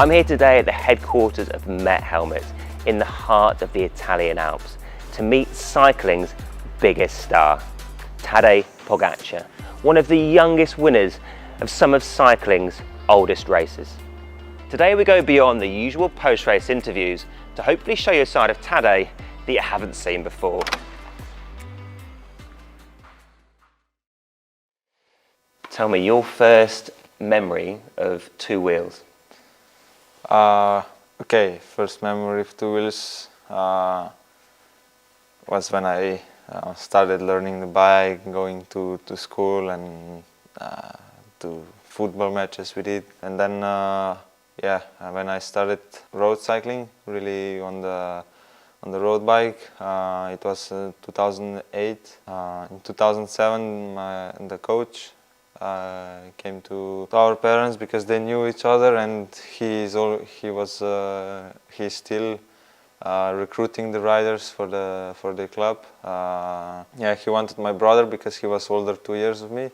I'm here today at the headquarters of MET Helmets in the heart of the Italian Alps to meet cycling's biggest star, Tadej Pogačar, one of the youngest winners of some of cycling's oldest races. Today we go beyond the usual post-race interviews to hopefully show you a side of Tadej that you haven't seen before. Tell me your first memory of two wheels. Okay, first memory of two wheels was when I started learning the bike, going to school and to football matches with it. And then when I started road cycling, really on the road bike, it was 2008. In 2007, the coach came to our parents because they knew each other, and he's still recruiting the riders for the club. He wanted my brother because he was older 2 years of me,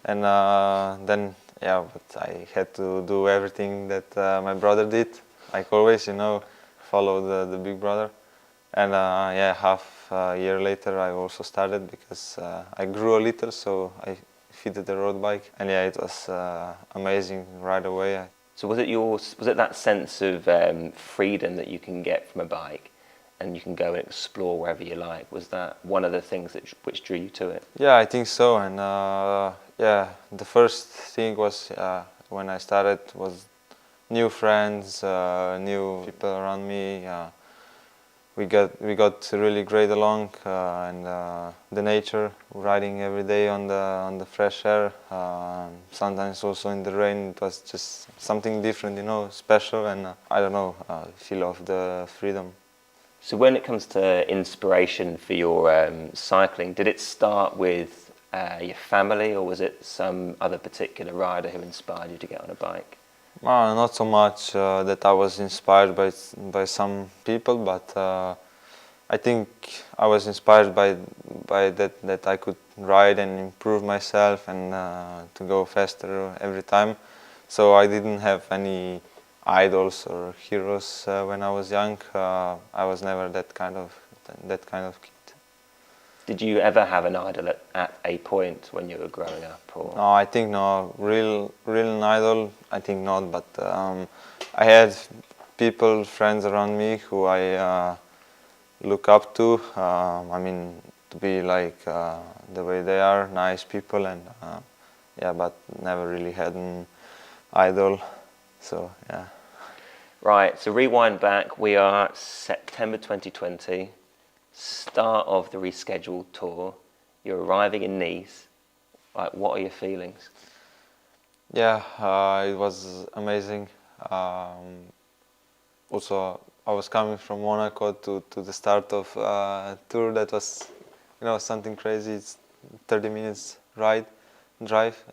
and but I had to do everything that my brother did, like always, follow the big brother. And half a year later I also started because I grew a little, so I fitted the road bike, and it was amazing right away. So was it that sense of freedom that you can get from a bike, and you can go and explore wherever you like? Was that one of the things which drew you to it? Yeah, I think so. And the first thing was when I started was new friends, new people around me. We got really great along, and the nature, riding every day on the fresh air, sometimes also in the rain. It was just something different, special, and feel of the freedom. So when it comes to inspiration for your cycling, did it start with your family, or was it some other particular rider who inspired you to get on a bike? Not so much that I was inspired by some people, but I think I was inspired by that I could ride and improve myself and to go faster every time. So I didn't have any idols or heroes when I was young. I was never that kind of kid. Did you ever have an idol at a point when you were growing up? Or? No, I think no. Real an idol, I think not. But I had friends around me who I look up to. To be like the way they are, nice people, and but never really had an idol. So yeah. Right. So rewind back. We are September 2020. Start of the rescheduled tour. You're arriving in Nice. Like, what are your feelings? Yeah, it was amazing. Also, I was coming from Monaco to the start of tour. That was, something crazy. It's 30 minutes drive,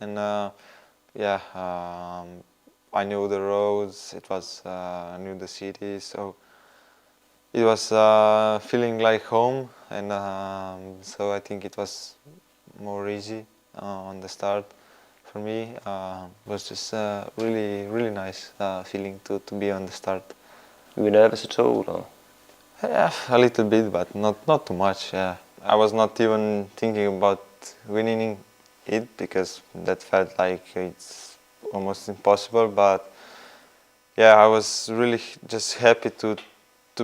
and I knew the roads. I knew the city, so. It was feeling like home, and so I think it was more easy on the start for me. It was just really, really nice feeling to be on the start. Were you nervous at all? Or? Yeah, a little bit, but not too much. Yeah, I was not even thinking about winning it because that felt like it's almost impossible. But yeah, I was really just happy to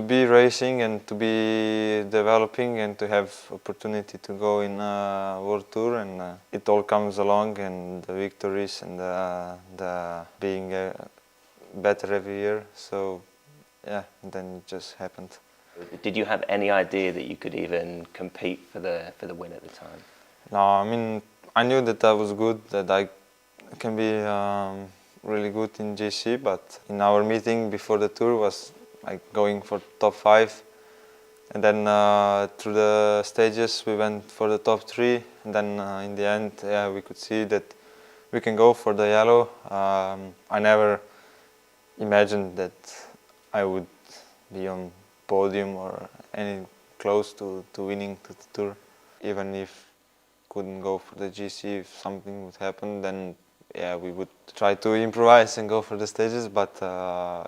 be racing and to be developing and to have opportunity to go in a world tour, and it all comes along, and the victories and the being better every year. So yeah, then it just happened. Did you have any idea that you could even compete for the win at the time? No, I knew that I was good, that I can be really good in GC, but in our meeting before the tour was like going for top 5, and then through the stages we went for the top 3, and then in the end we could see that we can go for the yellow. I never imagined that I would be on podium or any close to winning the tour. Even if couldn't go for the GC, if something would happen, then yeah, we would try to improvise and go for the stages. But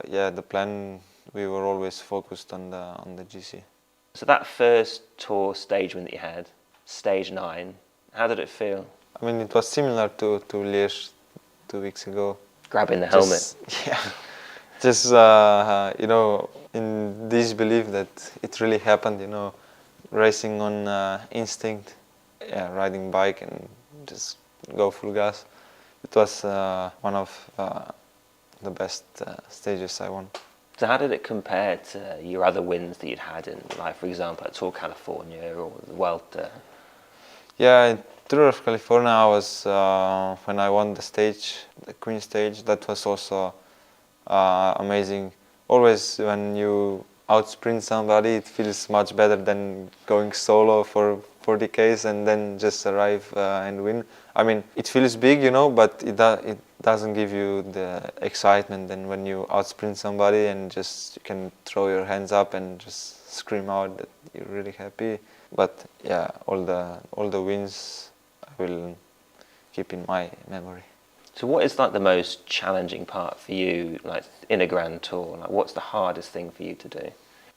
yeah, the plan, we were always focused on the GC. So that first tour stage win that you had, stage 9, how did it feel? I mean, it was similar to Liège 2 weeks ago. Grabbing the helmet. Yeah, just you know, in disbelief that it really happened. You know, racing on instinct, yeah, riding bike and just go full gas. It was one of the best stages I won. So how did it compare to your other wins that you'd had in, like, for example, at Tour California or the Vuelta? Yeah, in Tour of California, I was when I won the stage, the Queen stage. That was also amazing. Always when you outsprint somebody, it feels much better than going solo for 40Ks and then just arrive and win. I mean, it feels big, you know, but it doesn't give you the excitement than when you outsprint somebody and just you can throw your hands up and just scream out that you're really happy. But yeah, all the wins I will keep in my memory. So what is like the most challenging part for you, like in a Grand Tour? Like, what's the hardest thing for you to do?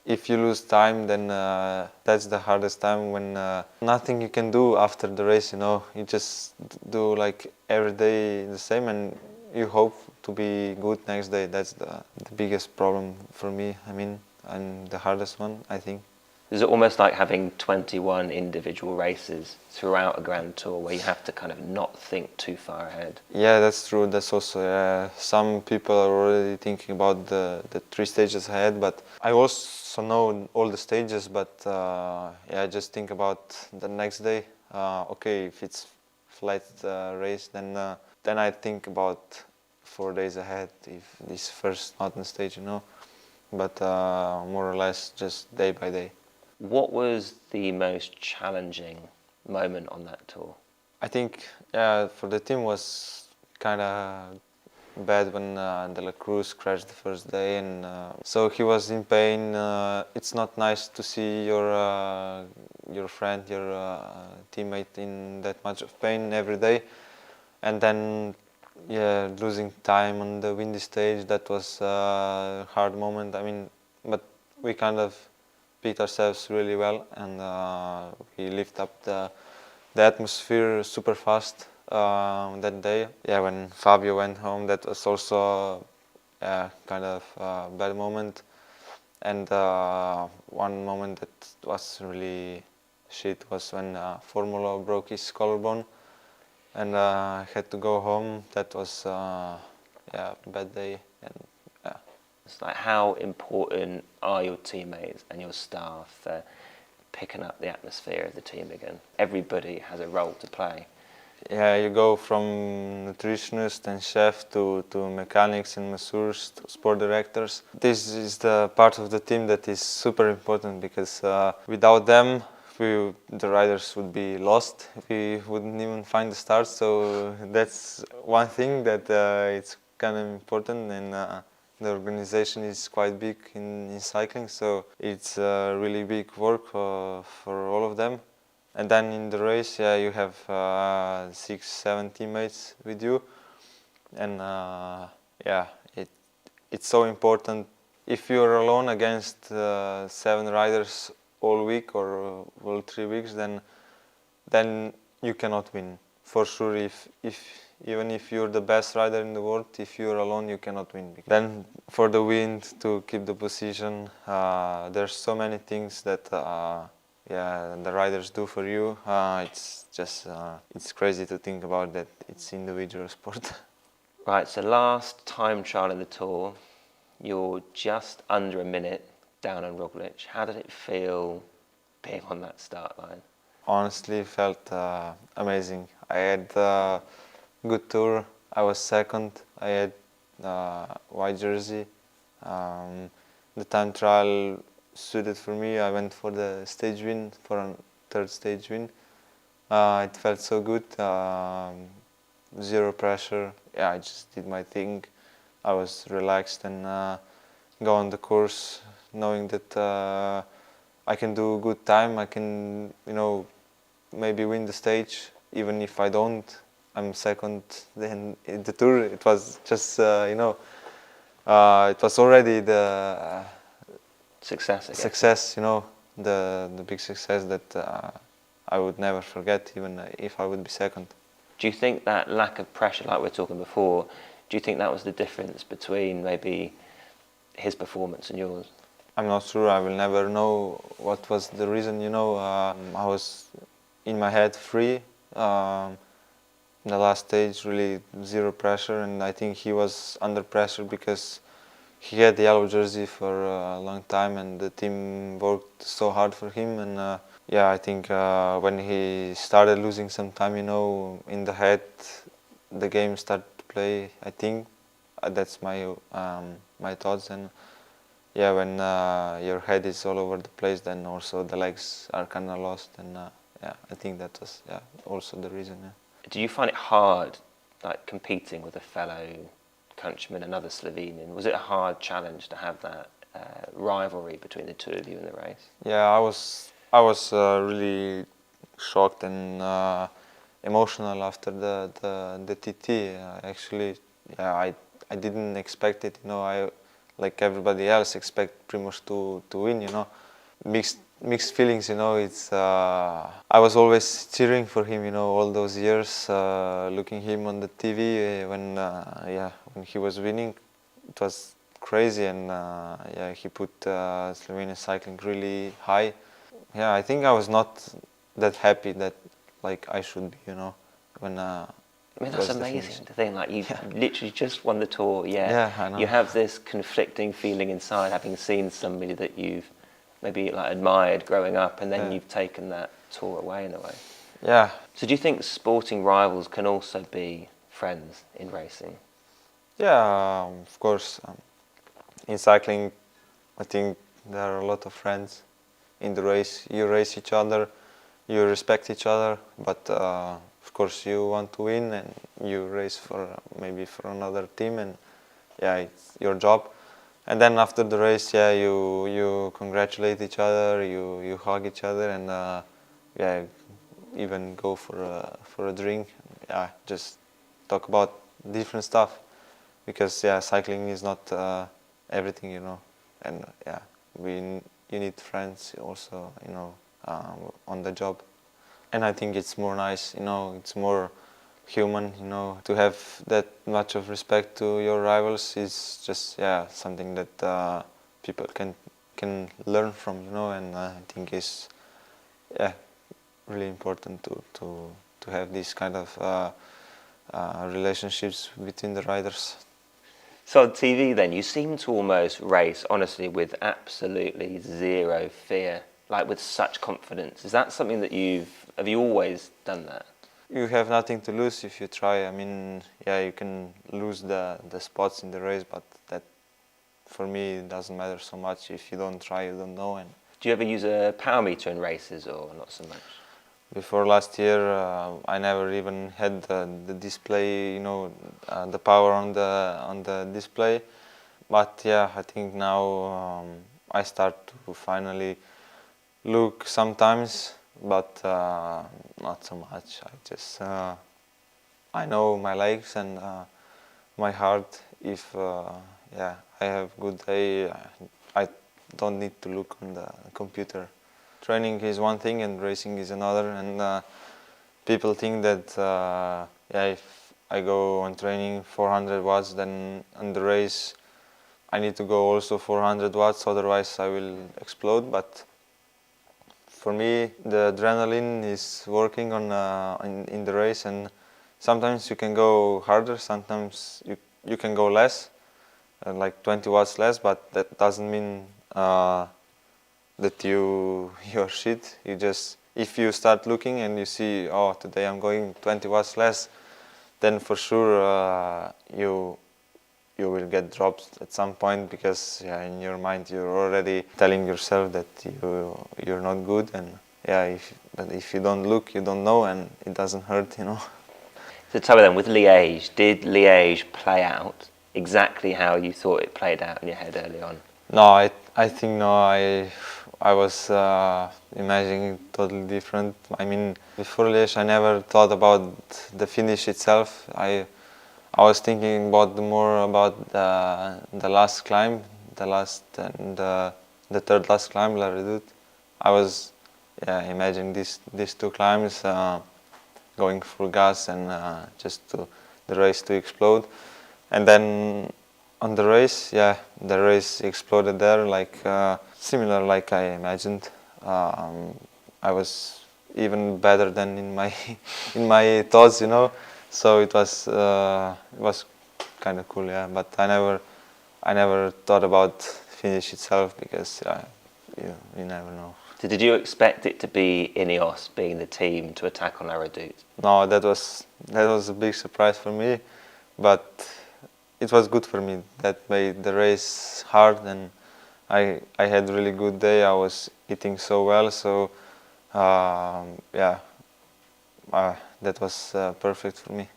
If you lose time, then that's the hardest time, when nothing you can do after the race, you know. You just do like every day the same and you hope to be good next day. That's the biggest problem for me, I mean, and the hardest one, I think. Is it almost like having 21 individual races throughout a Grand Tour where you have to kind of not think too far ahead? Yeah, that's true. That's also, some people are already thinking about the 3 stages ahead, but I also know all the stages, but yeah, I just think about the next day. Okay, if it's flat race, then I think about 4 days ahead, if this first mountain stage, you know, but more or less just day by day. What was the most challenging moment on that tour? I think for the team was kind of bad when De La Cruz crashed the first day, and so he was in pain. It's not nice to see your friend, your teammate in that much of pain every day, and then losing time on the windy stage. That was a hard moment. I mean, but we kind of picked ourselves really well, and we lift up the atmosphere super fast that day. Yeah, when Fabio went home, that was also kind of a bad moment. And one moment that was really shit was when Formula broke his collarbone, and I had to go home. That was a bad day. And it's like, how important are your teammates and your staff for picking up the atmosphere of the team again? Everybody has a role to play. Yeah, you go from nutritionist and chef to mechanics and masseurs to sport directors. This is the part of the team that is super important, because without them, the riders would be lost. We wouldn't even find the start. So that's one thing that it's kind of important, and the organization is quite big in cycling, so it's really big work for all of them. And then in the race, you have 6-7 teammates with you, and it's so important. If you're alone against 7 riders all week or all 3 weeks, then you cannot win for sure. Even if you're the best rider in the world, if you're alone, you cannot win. Then for the wind, to keep the position, there's so many things that the riders do for you. It's just it's crazy to think about that. It's individual sport. Right, so last time trial in the Tour, you're just under a minute down on Roglic. How did it feel being on that start line? Honestly, felt amazing. I had good tour. I was second. I had white jersey. The time trial suited for me. I went for the stage win, for a 3rd stage win. It felt so good. Zero pressure. Yeah, I just did my thing. I was relaxed and go on the course, knowing that I can do a good time. I can, maybe win the stage. Even if I don't, I'm second. Then in the tour, it was just it was already the Success, I guess. success, the big success that I would never forget, even if I would be second. Do you think that lack of pressure, like we were talking before, do you think that was the difference between maybe his performance and yours? I'm not sure. I will never know what was the reason. I was in my head free. In the last stage, really zero pressure, and I think he was under pressure because he had the yellow jersey for a long time, and the team worked so hard for him. And I think when he started losing some time, in the head, the game started to play. I think that's my my thoughts. And when your head is all over the place, then also the legs are kind of lost. And I think that was also the reason. Yeah. Do you find it hard, like competing with a fellow countryman, another Slovenian? Was it a hard challenge to have that rivalry between the two of you in the race? Yeah, I was really shocked and emotional after the TT. Actually, I didn't expect it. I, like everybody else, expect Primož to win. Mixed feelings. It's I was always cheering for him. All those years, looking him on the TV when he was winning, it was crazy. And he put Slovenian cycling really high. Yeah, I think I was not that happy that like I should be. When I mean, that's amazing to think, like, you literally just won the tour, Yeah, I know. You have this conflicting feeling inside, having seen somebody that you've maybe like admired growing up, and then you've taken that tour away in a way. Yeah. So do you think sporting rivals can also be friends in racing? Yeah, of course. In cycling, I think there are a lot of friends in the race. You race each other, you respect each other, but of course you want to win, and you race for another team, and it's your job. And then after the race, you congratulate each other, you hug each other, and even go for a drink. Just talk about different stuff, because cycling is not everything, and you need friends also, on the job. And I think it's more nice, it's more human, to have that much of respect to your rivals is just something that people can learn from, and I think is really important to have these kind of relationships between the riders. So on TV then, you seem to almost race, honestly, with absolutely zero fear, like with such confidence. Is that something that have you always done that? You have nothing to lose if you try. I mean, you can lose the spots in the race, but that, for me, it doesn't matter so much. If you don't try, you don't know. And do you ever use a power meter in races, or not so much? Before last year, I never even had the display, the power on the display. But I think now I start to finally look sometimes, but not so much. I just I know my legs and my heart. If I have good day, I don't need to look on the computer. Training is one thing and racing is another, and people think that if I go on training 400 watts, then on the race I need to go also 400 watts, otherwise I will explode. But for me, the adrenaline is working on in the race, and sometimes you can go harder, sometimes you can go less, like 20 watts less, but that doesn't mean that you're shit. You just, if you start looking and you see, oh, today I'm going 20 watts less, then for sure you will get dropped at some point, because in your mind you're already telling yourself that you're not good, and if you don't look, you don't know, and it doesn't hurt, So tell me then, with Liège, did Liège play out exactly how you thought it played out in your head early on? No, I think no. I was imagining totally different. I mean, before Liège, I never thought about the finish itself. I was thinking more about the last climb, the third last climb, La Redoute. I was imagining these two climbs, going full gas and just the race to explode. And then on the race, the race exploded there, like similar like I imagined. I was even better than in my in my thoughts, you know. So it was kind of cool, yeah. But I never thought about finish itself because you never know. So did you expect it to be Ineos being the team to attack on La Redoute? No, that was a big surprise for me, but it was good for me. That made the race hard, and I had a really good day. I was eating so well, so that was perfect for me.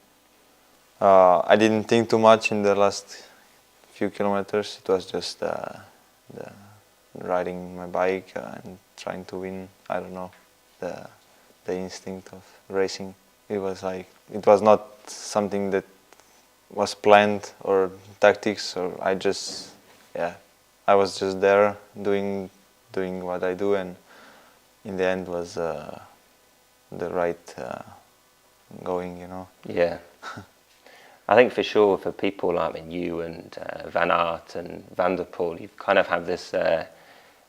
I didn't think too much in the last few kilometers. It was just the riding my bike and trying to win. I don't know, the instinct of racing. It was not something that was planned or tactics, or I was just there doing what I do, and in the end was the right going, you know. Yeah. I think for sure for people like you and Van Aert and Van der Poel, you kind of have this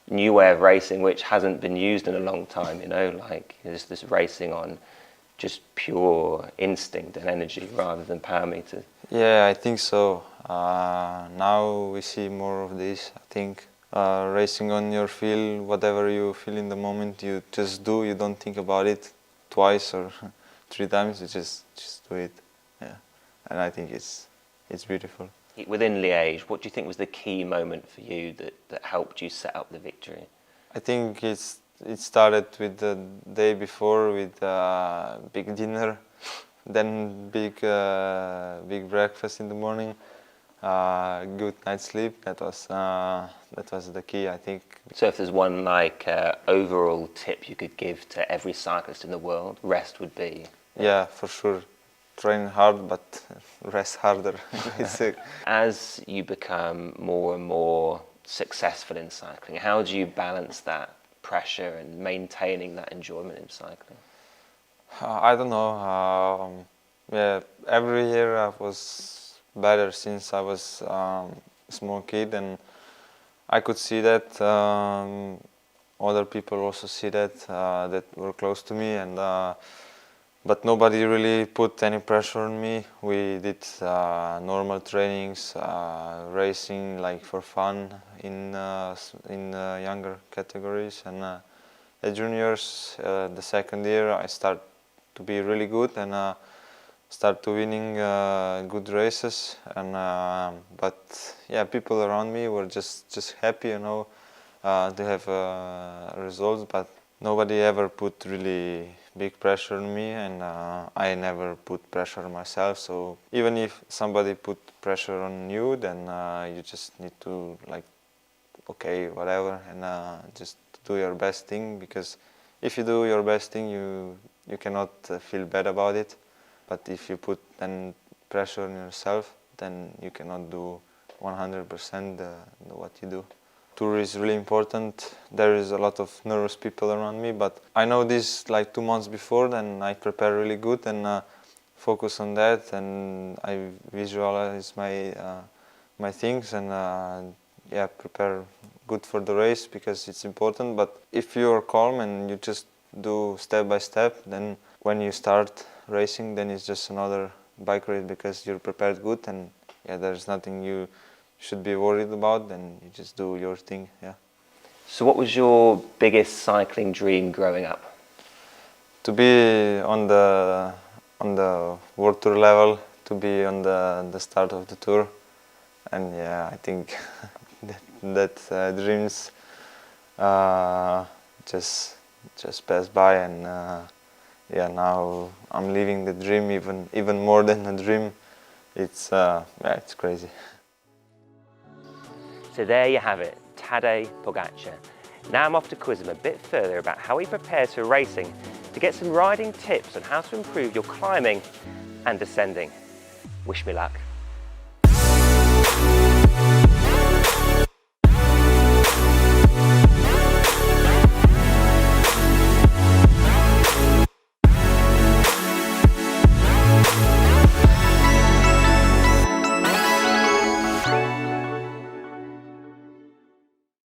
new way of racing which hasn't been used in a long time, you know, like there's this racing on just pure instinct and energy rather than power meters. Yeah, I think so. Now we see more of this. I think racing on your feel, whatever you feel in the moment, you just do. You don't think about it twice or 3 times. You just do it. Yeah, and I think it's beautiful. Within Liège, what do you think was the key moment for you that helped you set up the victory? I think it started with the day before with big dinner, then big breakfast in the morning, good night's sleep. That was the key, I think. So if there's one overall tip you could give to every cyclist in the world, rest would be? Yeah, for sure. Train hard, but rest harder. As you become more and more successful in cycling, how do you balance that pressure and maintaining that enjoyment in cycling? I don't know. Every year I was better since I was a small kid, and I could see that. Other people also see that that were close to me, and but nobody really put any pressure on me. We did normal trainings, racing like for fun in younger categories, and at juniors, the second year I start to be really good and start to winning good races, and but yeah, people around me were just happy, you know, to have results, but nobody ever put really big pressure on me, and I never put pressure on myself. So even if somebody put pressure on you, then you just need to okay, whatever, and just do your best thing, because if you do your best thing, you cannot feel bad about it. But if you put then pressure on yourself, then you cannot do 100% what you do. Tour is really important. There is a lot of nervous people around me, but I know this 2 months before, then I prepare really good and focus on that, and I visualize my things and prepare good for the race, because it's important. But if you're calm and you just do step by step, then when you start racing, then it's just another bike race, because you're prepared good, and there's nothing you should be worried about, then you just do your thing. So what was your biggest cycling dream growing up? To be on the World Tour level, to be on the start of the tour, and I think that dreams just passed by, and now I'm living the dream even more than a dream. It's crazy. So there you have it, Tadej Pogačar. Now I'm off to quiz him a bit further about how he prepares for racing to get some riding tips on how to improve your climbing and descending. Wish me luck.